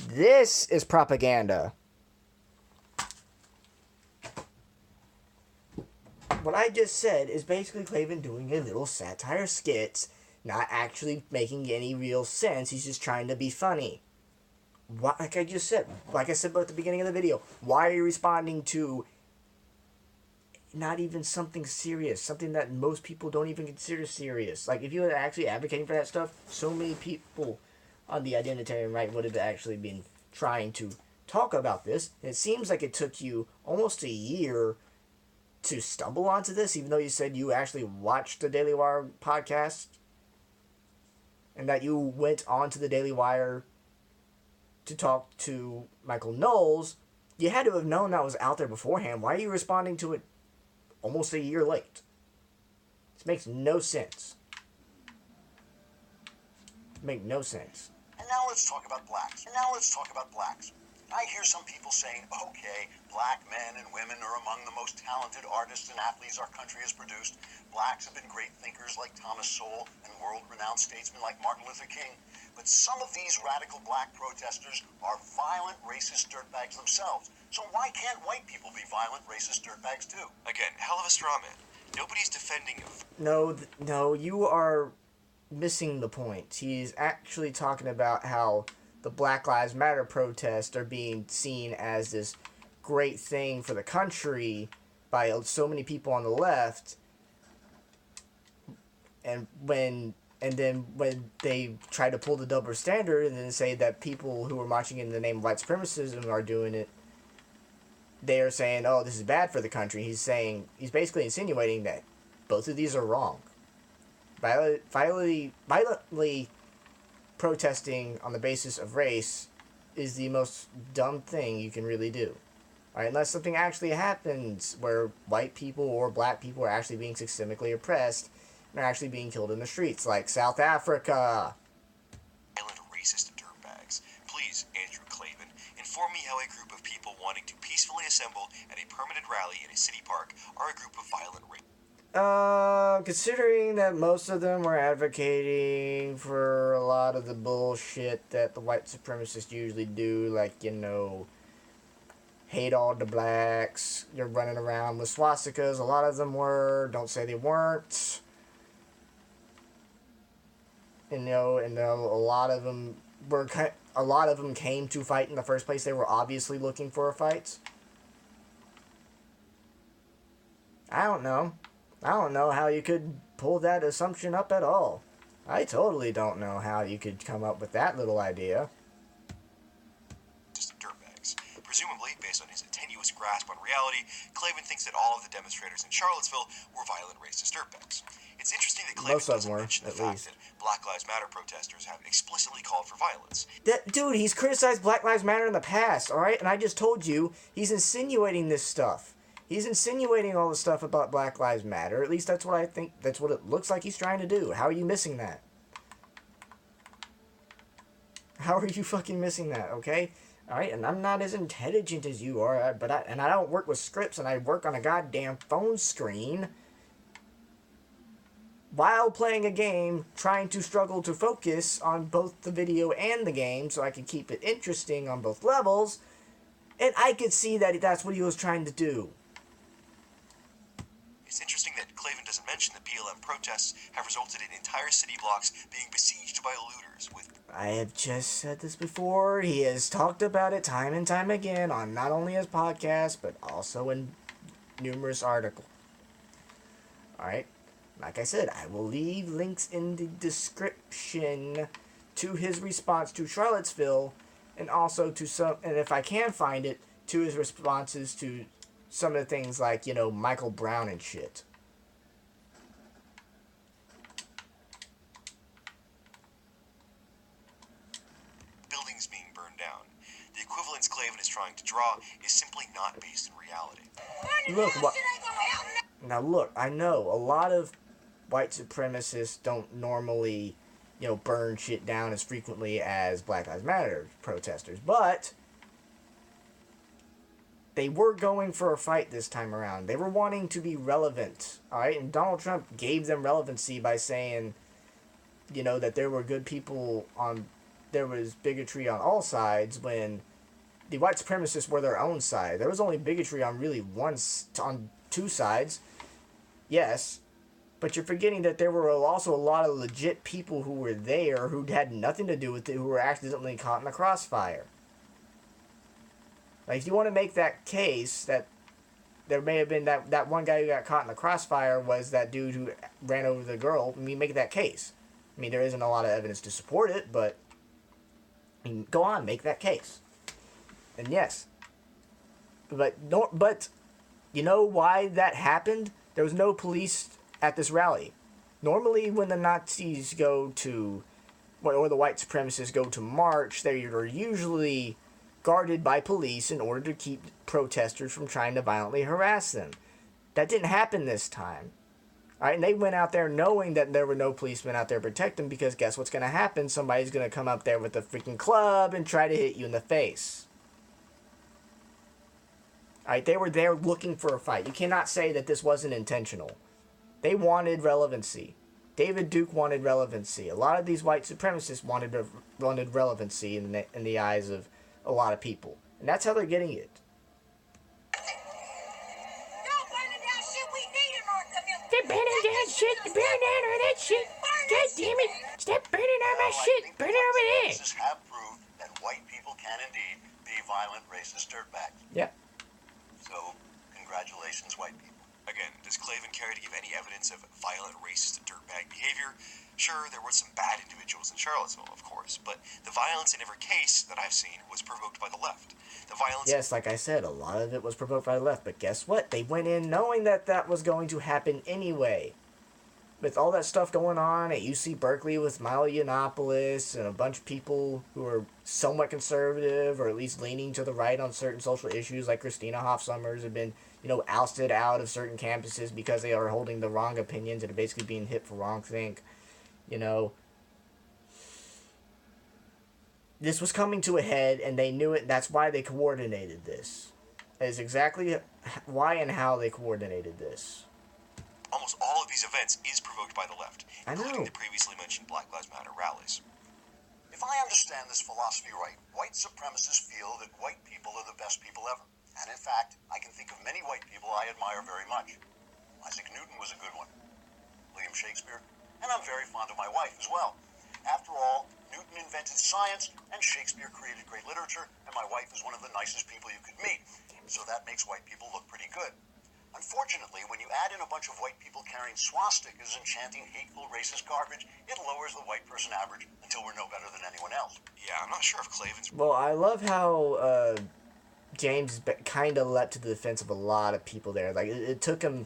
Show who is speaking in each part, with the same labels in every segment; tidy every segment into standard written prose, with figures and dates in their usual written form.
Speaker 1: This is propaganda. What I just said is basically Klavan doing a little satire skit, not actually making any real sense. He's just trying to be funny. Like I said at the beginning of the video, why are you responding to not even something serious, something that most people don't even consider serious? Like, if you were actually advocating for that stuff, so many people on the identitarian right would have actually been trying to talk about this. And it seems like it took you almost a year to stumble onto this, even though you said you actually watched the Daily Wire podcast and that you went on to the Daily Wire to talk to Michael Knowles. You had to have known that was out there beforehand. Why are you responding to it almost a year late? This makes no sense. Make no sense.
Speaker 2: And now let's talk about blacks. I hear some people saying, okay, black men and women are among the most talented artists and athletes our country has produced. Blacks have been great thinkers like Thomas Sowell and world-renowned statesmen like Martin Luther King. But some of these radical black protesters are violent, racist dirtbags themselves. So why can't white people be violent, racist dirtbags too?
Speaker 3: Again, hell of a straw man. Nobody's defending him.
Speaker 1: No, you are missing the point. He's actually talking about how the Black Lives Matter protests are being seen as this great thing for the country by so many people on the left, and then when they try to pull the double standard and then say that people who are marching in the name of white supremacism are doing it, they are saying, oh, this is bad for the country. He's basically insinuating that both of these are wrong. Violently protesting on the basis of race is the most dumb thing you can really do. Alright, unless something actually happens where white people or black people are actually being systemically oppressed and are actually being killed in the streets, like South Africa.
Speaker 3: Violent racist dirtbags. Please, Andrew Klavan, inform me how a group of people wanting to peacefully assemble at a permanent rally in a city park are a group of violent racists.
Speaker 1: Considering that most of them were advocating for a lot of the bullshit that the white supremacists usually do, like, hate all the blacks, you're running around with swastikas, a lot of them were, don't say they weren't, and a lot of them came to fight in the first place. They were obviously looking for a fight. I don't know how you could pull that assumption up at all. I totally don't know how you could come up with that little idea.
Speaker 3: Just dirtbags. Presumably, based on his tenuous grasp on reality, Klavan thinks that all of the demonstrators in Charlottesville were violent racist dirtbags. It's interesting that Klavan doesn't mention the fact that Black Lives Matter protesters have explicitly called for violence.
Speaker 1: Dude, he's criticized Black Lives Matter in the past, alright? And I just told you, he's insinuating this stuff. He's insinuating all the stuff about Black Lives Matter. At least that's what I think. That's what it looks like he's trying to do. How are you missing that? How are you fucking missing that, okay? Alright, and I'm not as intelligent as you are, but I don't work with scripts, and I work on a goddamn phone screen while playing a game, trying to struggle to focus on both the video and the game so I can keep it interesting on both levels, and I could see that that's what he was trying to do.
Speaker 3: It's interesting that Klavan doesn't mention that BLM protests have resulted in entire city blocks being besieged by looters with...
Speaker 1: I have just said this before. He has talked about it time and time again on not only his podcast, but also in numerous articles. Alright? Like I said, I will leave links in the description to his response to Charlottesville, and also to some, and if I can find it, to his responses to some of the things like, Michael Brown and shit.
Speaker 3: Buildings being burned down. The equivalence Klavan is trying to draw is simply not based in reality.
Speaker 1: Look, I know a lot of white supremacists don't normally, burn shit down as frequently as Black Lives Matter protesters, but they were going for a fight this time around. They were wanting to be relevant, alright? And Donald Trump gave them relevancy by saying, that there were good people there was bigotry on all sides when the white supremacists were their own side. There was only bigotry on really on two sides, yes, but you're forgetting that there were also a lot of legit people who were there who had nothing to do with it, who were accidentally caught in the crossfire. Like, if you want to make that case that there may have been that one guy who got caught in the crossfire was that dude who ran over the girl, I mean, make that case. I mean, there isn't a lot of evidence to support it, but I mean, go on, make that case. And yes, but you know why that happened? There was no police at this rally. Normally, when the Nazis go to, or the white supremacists go to march, they are usually guarded by police in order to keep protesters from trying to violently harass them. That didn't happen this time. All right, and they went out there knowing that there were no policemen out there to protect them, because guess what's going to happen? Somebody's going to come up there with a freaking club and try to hit you in the face. All right, they were there looking for a fight. You cannot say that this wasn't intentional. They wanted relevancy. David Duke wanted relevancy. A lot of these white supremacists wanted relevancy in the eyes of a lot of people. And that's how they're getting it.
Speaker 4: They're burning down shit. They're burning down all that shit. God damn it. Stop burning all my shit. Burn it over there.
Speaker 2: This have proved that white people can indeed be violent, racist dirtbags.
Speaker 1: Yeah.
Speaker 2: So, congratulations, white people.
Speaker 3: Again, does Klavan care to give any evidence of violent, racist, and dirtbag behavior? Sure, there were some bad individuals in Charlottesville, of course, but the violence in every case that I've seen was provoked by the left. The violence...
Speaker 1: Yes, like I said, a lot of it was provoked by the left, but guess what? They went in knowing that that was going to happen anyway. With all that stuff going on at UC Berkeley with Milo Yiannopoulos and a bunch of people who are somewhat conservative or at least leaning to the right on certain social issues, like Christina Hoff Sommers have been, ousted out of certain campuses because they are holding the wrong opinions and are basically being hit for wrongthink. This was coming to a head, and they knew it, and that's why they coordinated this. That is exactly why and how they coordinated this.
Speaker 3: Almost all of these events is provoked by the left, including
Speaker 1: I know.
Speaker 3: the previously mentioned Black Lives Matter rallies.
Speaker 2: If I understand this philosophy right, white supremacists feel that white people are the best people ever. And in fact, I can think of many white people I admire very much. Isaac Newton was a good one. William Shakespeare. And I'm very fond of my wife as well. After all, Newton invented science, and Shakespeare created great literature, and my wife is one of the nicest people you could meet. So that makes white people look pretty good. Unfortunately, when you add in a bunch of white people carrying swastikas and chanting hateful, racist garbage, it lowers the white person average until we're no better than anyone else.
Speaker 3: Yeah, I'm not sure if Klavan's...
Speaker 1: Well, I love how James kind of leapt to the defense of a lot of people there. Like, it took him,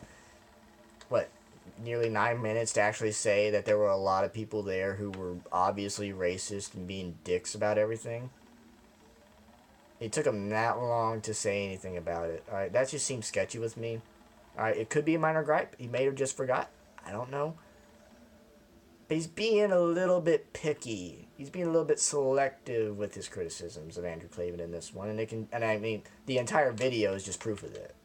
Speaker 1: nearly 9 minutes to actually say that there were a lot of people there who were obviously racist and being dicks about everything. It took him that long to say anything about it. Alright, that just seems sketchy with me. Alright, it could be a minor gripe. He may have just forgot. I don't know. But he's being a little bit picky. He's being a little bit selective with his criticisms of Andrew Klavan in this one. And I mean, the entire video is just proof of it.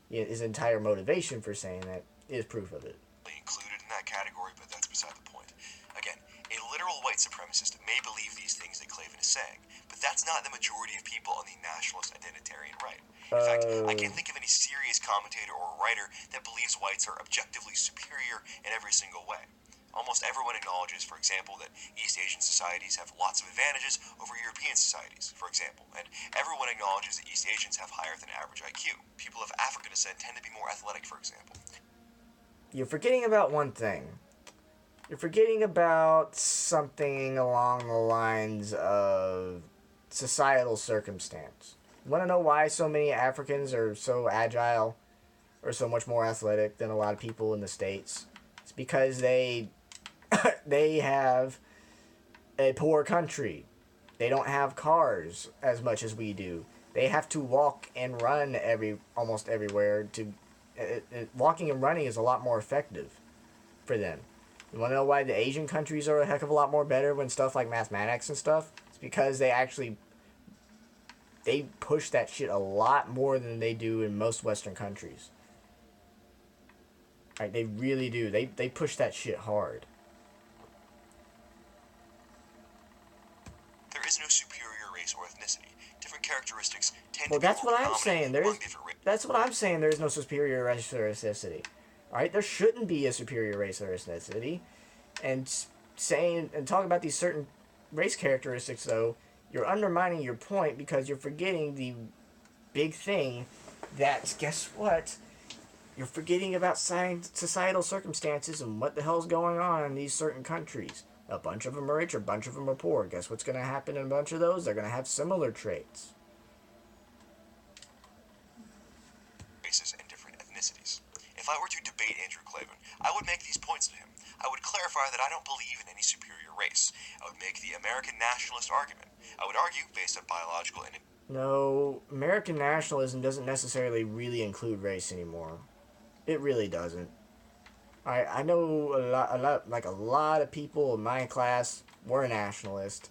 Speaker 1: His entire motivation for saying that is proof of it.
Speaker 3: Included in that category, but that's beside the point. Again, a literal white supremacist may believe these things that Klavan is saying, but that's not the majority of people on the nationalist identitarian right. In fact, I can't think of any serious commentator or writer that believes whites are objectively superior in every single way. Almost everyone acknowledges, for example, that East Asian societies have lots of advantages over European societies, for example, and everyone acknowledges that East Asians have higher than average IQ. People of African descent tend to be more athletic, for example.
Speaker 1: You're forgetting about one thing. You're forgetting about something along the lines of societal circumstance. You want to know why so many Africans are so agile or so much more athletic than a lot of people in the States? It's because they have a poor country. They don't have cars as much as we do. They have to walk and run almost everywhere. Walking and running is a lot more effective for them. You want to know why the Asian countries are a heck of a lot more better when stuff like mathematics and stuff? It's because they push that shit a lot more than they do in most Western countries. Right, they really do. They push that shit hard.
Speaker 3: There is no superior race or ethnicity. Different characteristics tend
Speaker 1: well,
Speaker 3: to be
Speaker 1: that's what I'm saying. That's what I'm
Speaker 3: races.
Speaker 1: saying. There is no superior race or ethnicity. All right, there shouldn't be a superior race or ethnicity. And saying and talking about these certain race characteristics, though, you're undermining your point because you're forgetting the big thing. That guess what? You're forgetting about societal circumstances and what the hell's going on in these certain countries. A bunch of them are rich, a bunch of them are poor. Guess what's going to happen in a bunch of those? They're going to have similar traits.
Speaker 3: Races and different ethnicities. If I were to debate Andrew Klavan, I would make these points to him. I would clarify that I don't believe in any superior race. I would make the American nationalist argument. I would argue, based on biological and...
Speaker 1: No, American nationalism doesn't necessarily really include race anymore. It really doesn't. I know a lot of people in my class were nationalist.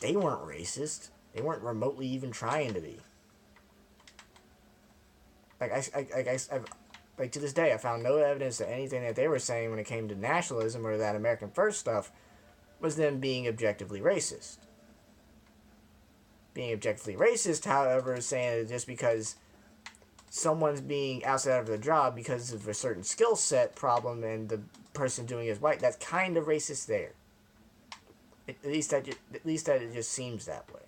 Speaker 1: They weren't racist. They weren't remotely even trying to be. Like to this day, I found no evidence that anything that they were saying when it came to nationalism or that American First stuff was them being objectively racist. Being objectively racist, however, is saying that just because someone's being outside of their job because of a certain skill set problem and the person doing it is white, that's kind of racist there. At least that it just seems that way.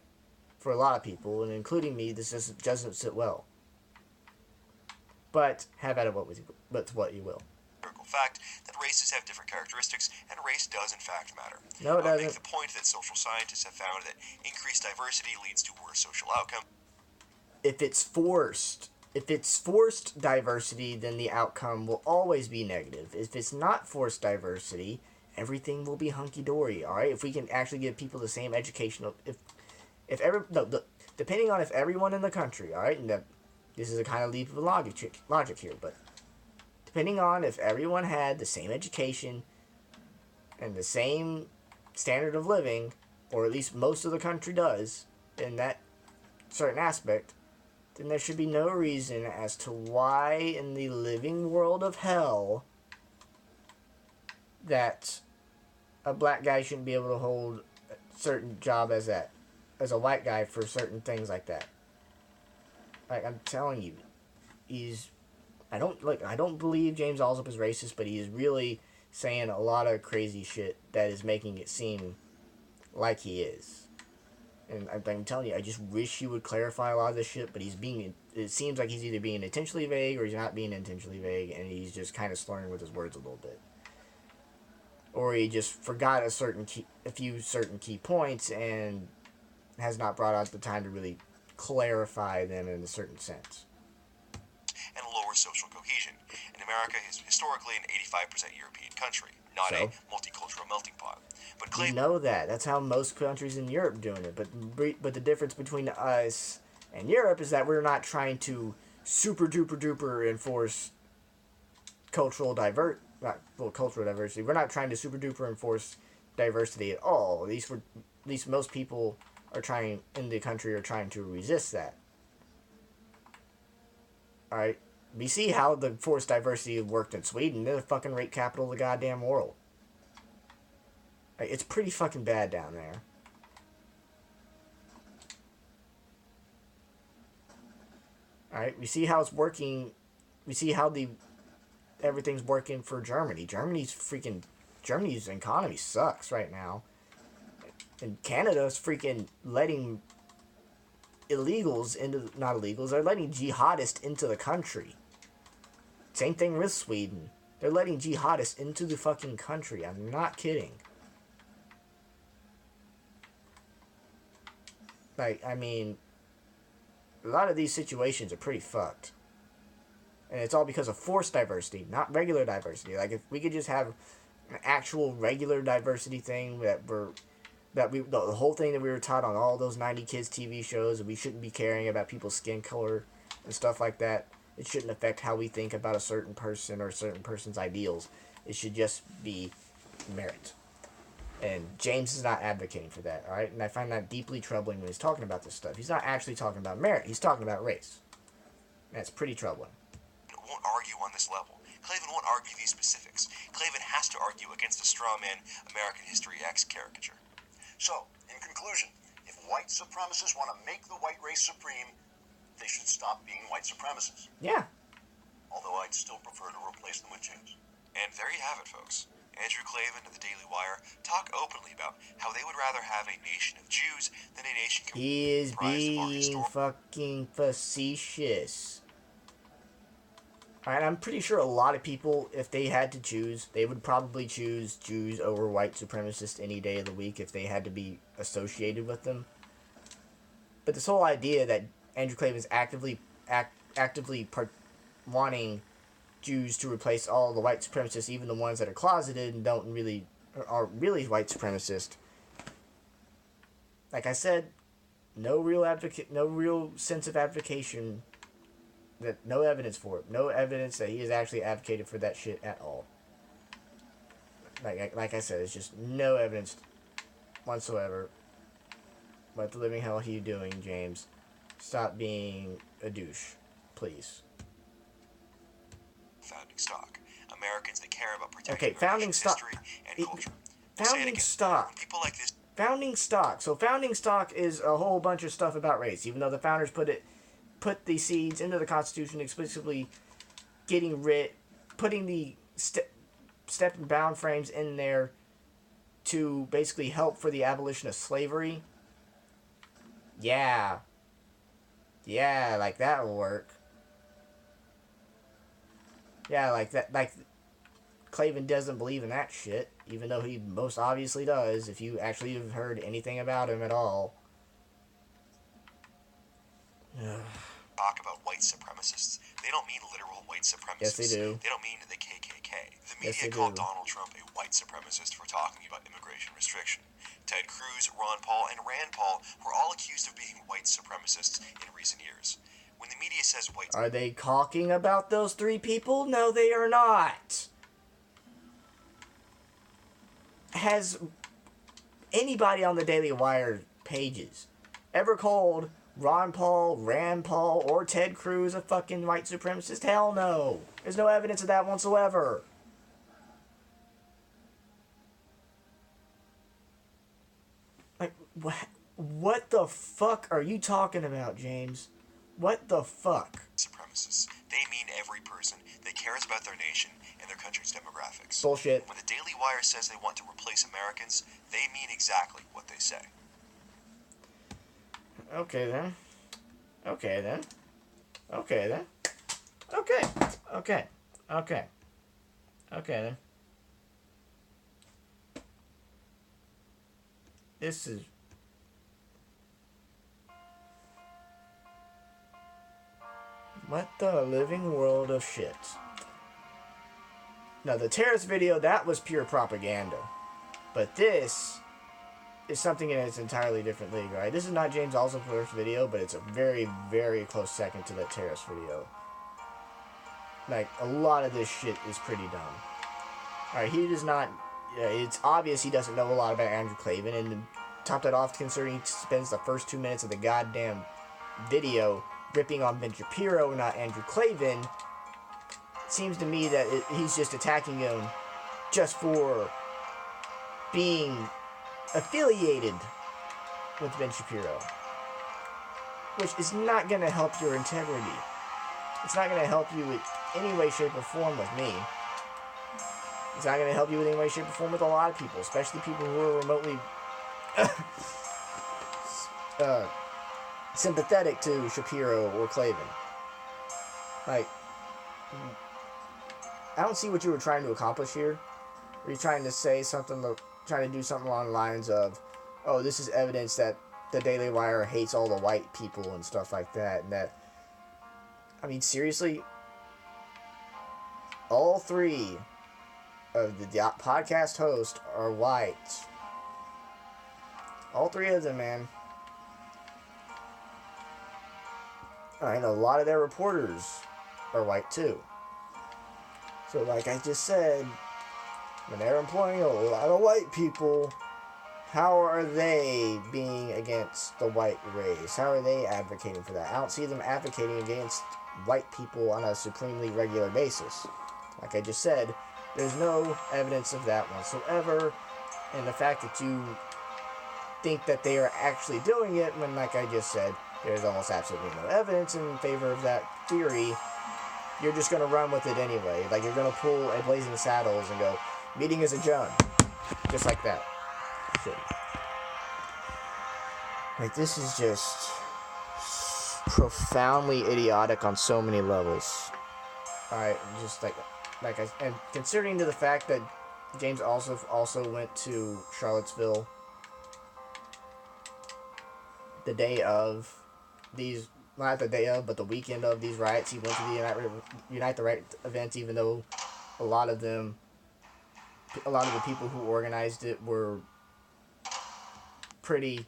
Speaker 1: For a lot of people, and including me, this just doesn't sit well. But have at it with what you will.
Speaker 3: Fact that races have different characteristics, and race does in fact matter.
Speaker 1: No, it doesn't.
Speaker 3: Make the point that social scientists have found that increased diversity leads to worse social outcomes.
Speaker 1: If it's forced diversity, then the outcome will always be negative. If it's not forced diversity, everything will be hunky-dory, all right? If we can actually give people the same educational... depending on if everyone in the country, all right? And this is a kind of leap of logic here, but depending on if everyone had the same education and the same standard of living, or at least most of the country does, in that certain aspect, then there should be no reason as to why in the living world of hell that a black guy shouldn't be able to hold a certain job as a white guy for certain things like that. Like, I'm telling you, I don't believe James Alsop is racist, but he is really saying a lot of crazy shit that is making it seem like he is. And I'm telling you, I just wish he would clarify a lot of this shit, but it seems like he's either being intentionally vague or he's not being intentionally vague, and he's just kind of slurring with his words a little bit. Or he just forgot a few certain key points and has not brought out the time to really clarify them in a certain sense.
Speaker 3: And lower social cohesion. And America is historically an 85% European country, not a multicultural melting pot. But
Speaker 1: we know that. That's how most countries in Europe are doing it. But the difference between us and Europe is that we're not trying to super duper duper enforce cultural diversity. We're not trying to super duper enforce diversity at all. At least most people in the country are trying to resist that. Alright? We see how the forced diversity worked in Sweden. They're the fucking rape capital of the goddamn world. It's pretty fucking bad down there. Alright, we see how it's working. We see how everything's working for Germany. Germany's economy sucks right now. And Canada's freaking letting they're letting jihadists into the country. Same thing with Sweden. They're letting jihadists into the fucking country. I'm not kidding. I mean, a lot of these situations are pretty fucked. And it's all because of forced diversity, not regular diversity. Like, if we could just have an actual regular diversity thing the whole thing that we were taught on all those 90 Kids TV shows, and we shouldn't be caring about people's skin color and stuff like that. It shouldn't affect how we think about a certain person or a certain person's ideals. It should just be merit. And James is not advocating for that, alright? And I find that deeply troubling when he's talking about this stuff. He's not actually talking about merit. He's talking about race. And that's pretty troubling.
Speaker 3: Won't argue on this level. Klavan won't argue these specifics. Klavan has to argue against the straw man American History X caricature.
Speaker 2: So, in conclusion, if white supremacists want to make the white race supreme, they should stop being white supremacists.
Speaker 1: Yeah.
Speaker 2: Although I'd still prefer to replace them with Jews.
Speaker 3: And there you have it, folks. Andrew Klavan of the Daily Wire talk openly about how they would rather have a nation of Jews than a nation
Speaker 1: He is being fucking facetious. And I'm pretty sure a lot of people, if they had to choose, they would probably choose Jews over white supremacists any day of the week if they had to be associated with them. But this whole idea that Andrew Klavan's actively wanting Jews to replace all the white supremacists, even the ones that are closeted and are really white supremacist. Like I said, no real sense of advocation. No evidence for it. No evidence that he has actually advocated for that shit at all. Like I said, it's just no evidence whatsoever. What the living hell are you doing, James? Stop being a douche, please.
Speaker 3: Founding stock. Americans that care about protecting
Speaker 1: founding stock.
Speaker 3: History and culture.
Speaker 1: Founding stock.
Speaker 3: People like this.
Speaker 1: Founding stock. So founding stock is a whole bunch of stuff about race, even though the founders put the seeds into the Constitution, explicitly putting the step and bound frames in there to basically help for the abolition of slavery. Yeah, like that will work. Yeah, like that. Like Klavan doesn't believe in that shit, even though he most obviously does. If you actually have heard anything about him at all.
Speaker 3: Talk about white supremacists. They don't mean literal white supremacists.
Speaker 1: Yes, they do.
Speaker 3: They don't mean the KKK. The media called Donald Trump a white supremacist for talking about immigration restriction. Ted Cruz, Ron Paul, and Rand Paul were all accused of being white supremacists in recent years. When the media says white...
Speaker 1: Are they talking about those three people? No, they are not. Has anybody on the Daily Wire pages ever called Ron Paul, Rand Paul, or Ted Cruz a fucking white supremacist? Hell no. There's no evidence of that whatsoever. Like, what the fuck are you talking about, James? What the fuck?
Speaker 3: Supremacists. They mean every person that cares about their nation and their country's demographics.
Speaker 1: Bullshit.
Speaker 3: When the Daily Wire says they want to replace Americans, they mean exactly what they say.
Speaker 1: Okay then. Okay then. Okay then. Okay. Okay. Okay. Okay then. This is... What the living world of shit. Now, the terrorist video, that was pure propaganda. But this is something in its entirely different league, right? This is not James Ellsworth's video, but it's a very, very close second to that terrorist video. Like, a lot of this shit is pretty dumb. Alright, he does not... it's obvious he doesn't know a lot about Andrew Klavan, and to top that off, considering he spends the first 2 minutes of the goddamn video ripping on Ben Shapiro, not Andrew Klavan, it seems to me that he's just attacking him just for being affiliated with Ben Shapiro, which is not going to help your integrity. It's not going to help you in any way, shape, or form with me. It's not going to help you in any way, shape, or form with a lot of people, especially people who are remotely sympathetic to Shapiro or Klavan. Like, I don't see what you were trying to accomplish here. Were you trying to say something, trying to do something along the lines of, oh, this is evidence that the Daily Wire hates all the white people and stuff like that, and that, I mean, seriously, all three of the podcast hosts are white. All three of them, man. And a lot of their reporters are white too. So like I just said, when they're employing a lot of white people, how are they being against the white race? How are they advocating for that? I don't see them advocating against white people on a supremely regular basis. Like I just said, there's no evidence of that whatsoever. And the fact that you think that they are actually doing it when, like I just said, there's almost absolutely no evidence in favor of that theory. You're just going to run with it anyway. Like, you're going to pull a Blazing Saddles and go, meeting is adjourned. Just like that. Shit. Like, this is just profoundly idiotic on so many levels. Alright, just and considering to the fact that James also went to Charlottesville the day of these, not the day of, but the weekend of these riots. He went to the Unite the Right events, even though a lot of the people who organized it were pretty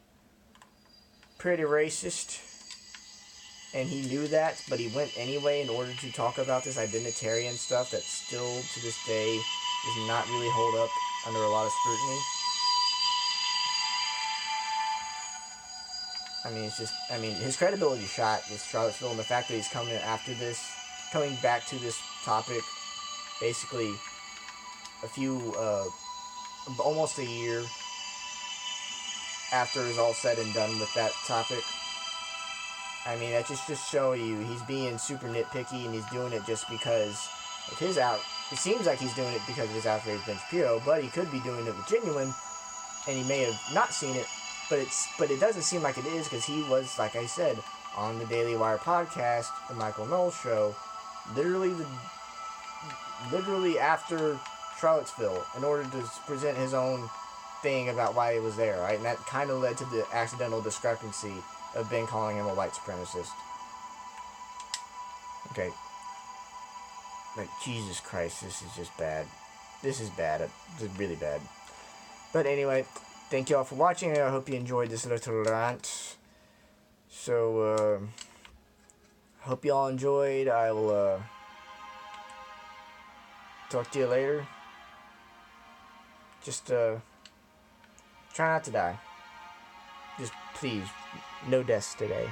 Speaker 1: racist. And he knew that, but he went anyway in order to talk about this identitarian stuff that still, to this day, does not really hold up under a lot of scrutiny. I mean, his credibility shot with Charlottesville, and the fact that he's coming back to this topic, basically almost a year after it's all said and done with that topic. I mean, that just show you he's being super nitpicky, and he's doing it just because of his it seems like he's doing it because of his outrage Ben Shapiro, but he could be doing it with genuine, and he may have not seen it, but it doesn't seem like it is, because he was, like I said, on the Daily Wire podcast, the Michael Knowles show, literally after Charlottesville, in order to present his own thing about why he was there, right? And that kind of led to the accidental discrepancy of Ben calling him a white supremacist. Okay. Like, Jesus Christ, this is just bad. This is bad. This is really bad. But anyway, thank you all for watching. I hope you enjoyed this little rant. So, hope you all enjoyed. I will, talk to you later. Just, try not to die. Just, please, no deaths today.